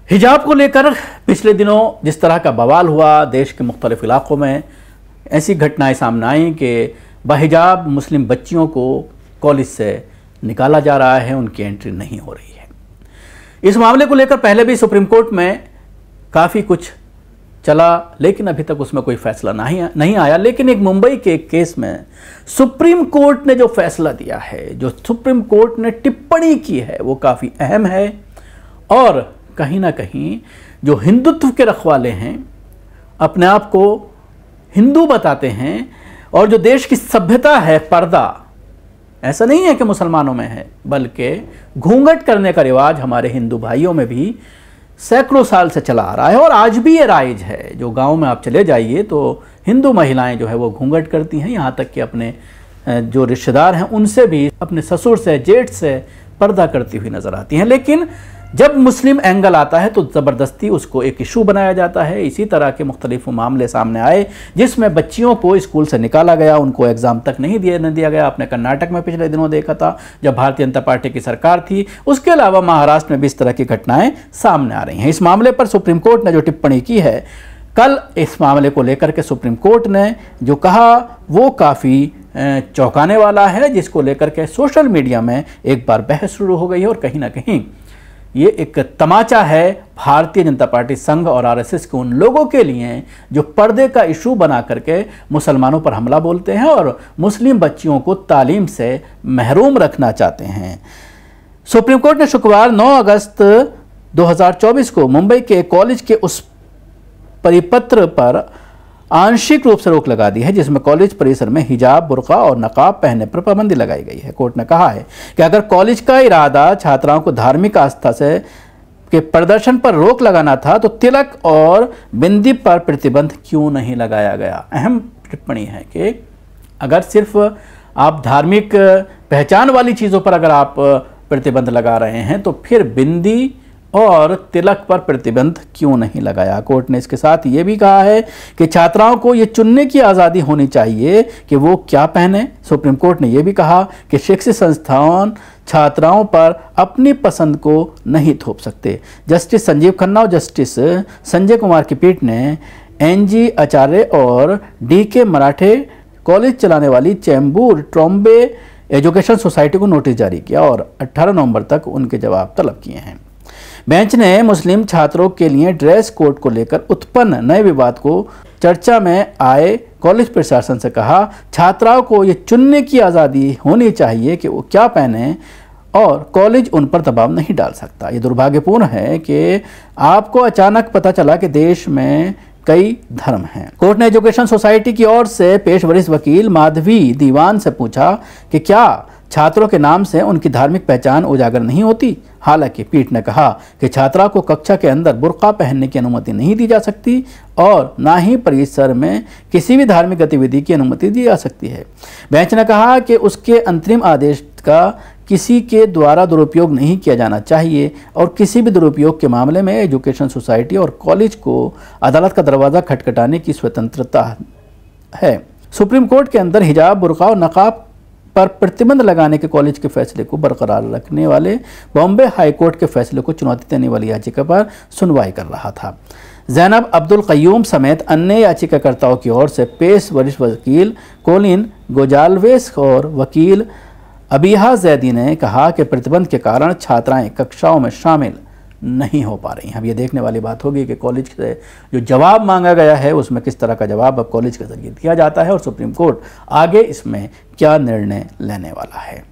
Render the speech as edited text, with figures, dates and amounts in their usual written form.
हिजाब को लेकर पिछले दिनों जिस तरह का बवाल हुआ, देश के मुख्तलिफ इलाकों में ऐसी घटनाएं सामने आई कि बाहिजाब मुस्लिम बच्चियों को कॉलेज से निकाला जा रहा है, उनकी एंट्री नहीं हो रही है। इस मामले को लेकर पहले भी सुप्रीम कोर्ट में काफ़ी कुछ चला, लेकिन अभी तक उसमें कोई फैसला नहीं आया। लेकिन एक मुंबई के एक केस में सुप्रीम कोर्ट ने जो फैसला दिया है, जो सुप्रीम कोर्ट ने टिप्पणी की है, वो काफ़ी अहम है और कहीं ना कहीं जो हिंदुत्व के रखवाले हैं, अपने आप को हिंदू बताते हैं, और जो देश की सभ्यता है, पर्दा, ऐसा नहीं है कि मुसलमानों में है, बल्कि घूंघट करने का रिवाज हमारे हिंदू भाइयों में भी सैकड़ों साल से चला आ रहा है और आज भी ये राइज है। जो गांव में आप चले जाइए तो हिंदू महिलाएं जो है वो घूंघट करती हैं, यहाँ तक कि अपने जो रिश्तेदार हैं उनसे भी, अपने ससुर से, जेठ से पर्दा करती हुई नजर आती हैं। लेकिन जब मुस्लिम एंगल आता है तो ज़बरदस्ती उसको एक इशू बनाया जाता है। इसी तरह के मुख्तलिफ मामले सामने आए जिसमें बच्चियों को स्कूल से निकाला गया, उनको एग्ज़ाम तक नहीं दिया गया। आपने कर्नाटक में पिछले दिनों देखा था जब भारतीय जनता पार्टी की सरकार थी। उसके अलावा महाराष्ट्र में भी इस तरह की घटनाएं सामने आ रही हैं। इस मामले पर सुप्रीम कोर्ट ने जो टिप्पणी की है, कल इस मामले को लेकर के सुप्रीम कोर्ट ने जो कहा वो काफ़ी चौंकाने वाला है, जिसको लेकर के सोशल मीडिया में एक बार बहस शुरू हो गई है और कहीं ना कहीं ये एक तमाचा है भारतीय जनता पार्टी संघ और आरएसएस के उन लोगों के लिए जो पर्दे का इशू बना करके मुसलमानों पर हमला बोलते हैं और मुस्लिम बच्चियों को तालीम से महरूम रखना चाहते हैं। सुप्रीम कोर्ट ने शुक्रवार 9 अगस्त 2024 को मुंबई के कॉलेज के उस परिपत्र पर आंशिक रूप से रोक लगा दी है जिसमें कॉलेज परिसर में हिजाब, बुर्का और नकाब पहनने पर पाबंदी लगाई गई है। कोर्ट ने कहा है कि अगर कॉलेज का इरादा छात्राओं को धार्मिक आस्था से के प्रदर्शन पर रोक लगाना था तो तिलक और बिंदी पर प्रतिबंध क्यों नहीं लगाया गया। अहम टिप्पणी है कि अगर सिर्फ आप धार्मिक पहचान वाली चीज़ों पर अगर आप प्रतिबंध लगा रहे हैं तो फिर बिंदी और तिलक पर प्रतिबंध क्यों नहीं लगाया। कोर्ट ने इसके साथ ये भी कहा है कि छात्राओं को ये चुनने की आज़ादी होनी चाहिए कि वो क्या पहने। सुप्रीम कोर्ट ने यह भी कहा कि शिक्षित संस्थान छात्राओं पर अपनी पसंद को नहीं थोप सकते। जस्टिस संजीव खन्ना और जस्टिस संजय कुमार की पीठ ने एनजी आचार्य और डीके मराठे कॉलेज चलाने वाली चेंबूर ट्रॉम्बे एजुकेशन सोसाइटी को नोटिस जारी किया और 18 नवंबर तक उनके जवाब तलब किए हैं। बेंच ने मुस्लिम छात्रों के लिए ड्रेस कोड को लेकर उत्पन्न नए विवाद को चर्चा में आए कॉलेज प्रशासन से कहा, छात्राओं को ये चुनने की आज़ादी होनी चाहिए कि वो क्या पहने और कॉलेज उन पर दबाव नहीं डाल सकता। ये दुर्भाग्यपूर्ण है कि आपको अचानक पता चला कि देश में कई धर्म हैं। कोर्ट ने एजुकेशन सोसाइटी की ओर से पेश वरिष्ठ वकील माधवी दीवान से पूछा कि क्या छात्रों के नाम से उनकी धार्मिक पहचान उजागर नहीं होती। हालांकि पीठ ने कहा कि छात्रा को कक्षा के अंदर बुर्का पहनने की अनुमति नहीं दी जा सकती और ना ही परिसर में किसी भी धार्मिक गतिविधि की अनुमति दी जा सकती है। बेंच ने कहा कि उसके अंतरिम आदेश का किसी के द्वारा दुरुपयोग नहीं किया जाना चाहिए और किसी भी दुरुपयोग के मामले में एजुकेशन सोसाइटी और कॉलेज को अदालत का दरवाज़ा खटखटाने की स्वतंत्रता है। सुप्रीम कोर्ट के अंदर हिजाब, बुर्का और नकाब पर प्रतिबंध लगाने के कॉलेज के फैसले को बरकरार रखने वाले बॉम्बे हाई कोर्ट के फैसले को चुनौती देने वाली याचिका पर सुनवाई कर रहा था। जैनब अब्दुल कय्यूम समेत अन्य याचिकाकर्ताओं की ओर से पेश वरिष्ठ वकील कोलिन गोजाल्वेस और वकील अबिहा जैदी ने कहा कि प्रतिबंध के कारण छात्राएं कक्षाओं में शामिल नहीं हो पा रही हैं। अब ये देखने वाली बात होगी कि कॉलेज से जो जवाब मांगा गया है उसमें किस तरह का जवाब अब कॉलेज के जरिए दिया जाता है और सुप्रीम कोर्ट आगे इसमें क्या निर्णय लेने वाला है।